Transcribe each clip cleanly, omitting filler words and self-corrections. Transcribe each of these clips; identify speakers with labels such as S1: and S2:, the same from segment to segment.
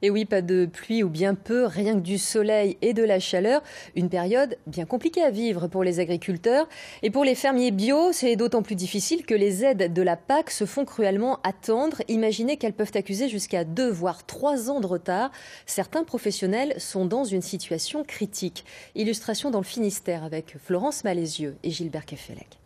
S1: Et oui, pas de pluie ou bien peu, rien que du soleil et de la chaleur. Une période bien compliquée à vivre pour les agriculteurs. Et pour les fermiers bio, c'est d'autant plus difficile que les aides de la PAC se font cruellement attendre. Imaginez qu'elles peuvent accuser jusqu'à 2 voire 3 ans de retard. Certains professionnels sont dans une situation critique. Illustration dans le Finistère avec Florence Malézieux et Gilbert Kefelec.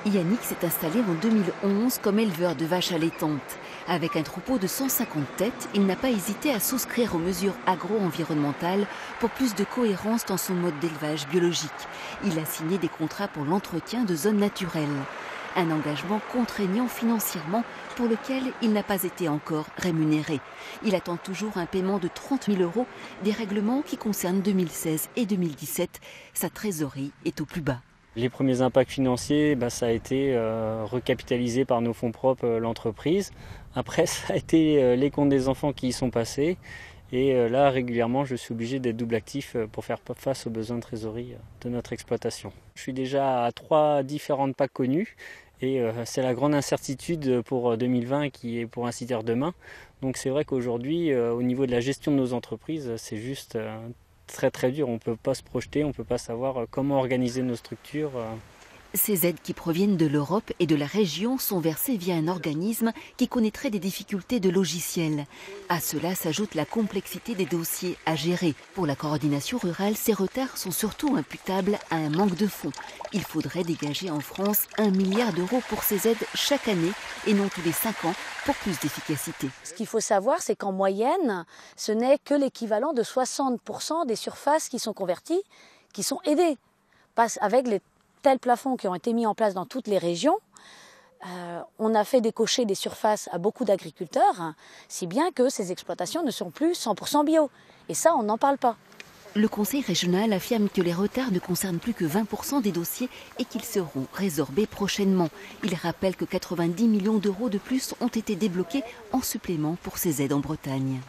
S2: Yannick s'est installé en 2011 comme éleveur de vaches allaitantes. Avec un troupeau de 150 têtes, il n'a pas hésité à souscrire aux mesures agro-environnementales pour plus de cohérence dans son mode d'élevage biologique. Il a signé des contrats pour l'entretien de zones naturelles. Un engagement contraignant financièrement pour lequel il n'a pas été encore rémunéré. Il attend toujours un paiement de 30 000 €, des règlements qui concernent 2016 et 2017. Sa trésorerie est au plus bas.
S3: Les premiers impacts financiers, ça a été recapitalisé par nos fonds propres l'entreprise. Après, ça a été les comptes des enfants qui y sont passés. Et là, régulièrement, je suis obligé d'être double actif pour faire face aux besoins de trésorerie de notre exploitation. Je suis déjà à 3 différentes PAC connues. Et c'est la grande incertitude pour 2020 qui est pour ainsi dire demain. Donc c'est vrai qu'aujourd'hui, au niveau de la gestion de nos entreprises, c'est juste très très dur. On ne peut pas se projeter, on ne peut pas savoir comment organiser nos structures.
S2: Ces aides qui proviennent de l'Europe et de la région sont versées via un organisme qui connaîtrait des difficultés de logiciel. À cela s'ajoute la complexité des dossiers à gérer. Pour la coordination rurale, ces retards sont surtout imputables à un manque de fonds. Il faudrait dégager en France 1 milliard d'euros pour ces aides chaque année et non tous les 5 ans pour plus d'efficacité.
S4: Ce qu'il faut savoir, c'est qu'en moyenne, ce n'est que l'équivalent de 60% des surfaces qui sont converties, qui sont aidées. Avec les tels plafonds qui ont été mis en place dans toutes les régions, on a fait décocher des surfaces à beaucoup d'agriculteurs, si bien que ces exploitations ne sont plus 100% bio. Et ça, on n'en parle pas.
S2: Le conseil régional affirme que les retards ne concernent plus que 20% des dossiers et qu'ils seront résorbés prochainement. Il rappelle que 90 millions d'euros de plus ont été débloqués en supplément pour ces aides en Bretagne.